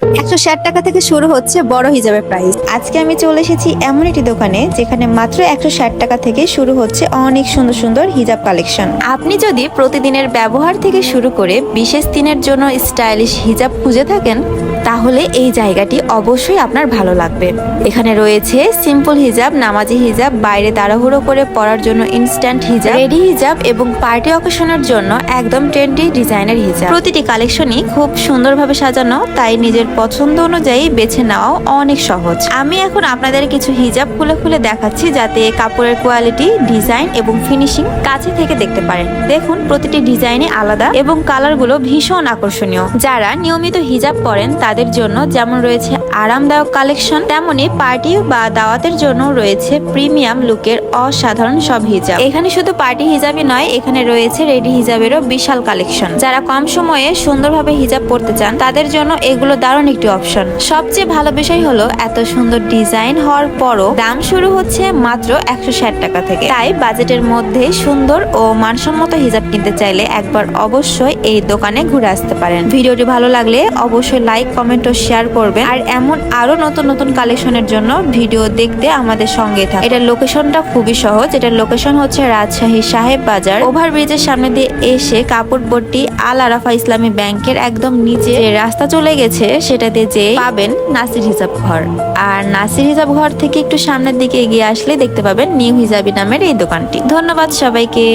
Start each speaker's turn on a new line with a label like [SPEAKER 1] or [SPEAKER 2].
[SPEAKER 1] 160 টাকা থেকে শুরু হচ্ছে বড় হিজাবের প্রাইস। আজকে আমি চলে এসেছি এমন একটি দোকানে যেখানে মাত্র 160 টাকা থেকে শুরু হচ্ছে অনেক সুন্দর সুন্দর হিজাব কালেকশন। আপনি যদি প্রতিদিনের ব্যবহার থেকে শুরু করে বিশেষ দিনের জন্য স্টাইলিশ হিজাব খুঁজে থাকেন তাহলে এই জায়গাটি অবশ্যই আপনার ভালো লাগবে। এখানে রয়েছে সিম্পল হিজাব, নামাজি হিজাব, বাইরে তাড়াহুড়ো করে পরার জন্য ইনস্ট্যান্ট হিজাব, রেডি হিজাব এবং পার্টি অকেশনের জন্য একদম ট্রেন্ডি ডিজাইনের হিজাব। প্রতিটি কালেকশনই খুব সুন্দরভাবে সাজানো, তাই নিজের পছন্দ অনুযায়ী বেছে নেওয়াও অনেক সহজ। আমি এখন আপনাদের কিছু হিজাব খুলে খুলে দেখাচ্ছি যাতে কাপড়ের কোয়ালিটি, ডিজাইন এবং ফিনিশিং কাছে থেকে দেখতে পারেন। দেখুন প্রতিটি ডিজাইনে আলাদা এবং কালারগুলো ভীষণ আকর্ষণীয়। যারা নিয়মিত হিজাব পরেন তাদের জন্য যেমন রয়েছে আরামদায়ক কালেকশন, তেমনি পার্টি বা দাওয়াতের জন্য রয়েছে প্রিমিয়াম লুকের অসাধারণ সব হিজাব। এখানে শুধু পার্টি হিজাবই নয়, এখানে রয়েছে রেডি হিজাবেরও বিশাল কালেকশন। যারা কম সময়ে সুন্দরভাবে হিজাব পরতে চান তাদের জন্য এগুলো দারুণ একটি অপশন। সবচেয়ে ভালো বিষয় হলো এত সুন্দর ডিজাইন হওয়ার পরও দাম শুরু হচ্ছে মাত্র 160 টাকা থেকে। তাই বাজেটের মধ্যে সুন্দর ও মানসম্মত হিজাব কিনতে চাইলে একবার অবশ্যই এই দোকানে ঘুরে আসতে পারেন। ভিডিওটি ভালো লাগলে অবশ্যই লাইক, কমেন্ট ও শেয়ার করবেন। আর এমন আরো নতুন নতুন কালেকশনের জন্য ভিডিও দেখতে আমাদের সঙ্গে থাকুন। এটার লোকেশনটা খুবই সহজ। এটার লোকেশন হচ্ছে রাজশাহী সাহেব বাজার। ওভারব্রিজের সামনে দিয়ে এসে কাপড় পট্টি আল আরাফা ইসলামী ব্যাংকের একদম নিচে যে রাস্তা চলে গেছে সেটাতে যে পাবেন নাসির হিজাব ঘর। আর নাসির হিজাব ঘর থেকে একটু সামনের দিকে এগিয়ে আসলে দেখতে পাবেন নিউ হিজাবি নামের এই দোকানটি। ধন্যবাদ সবাইকে।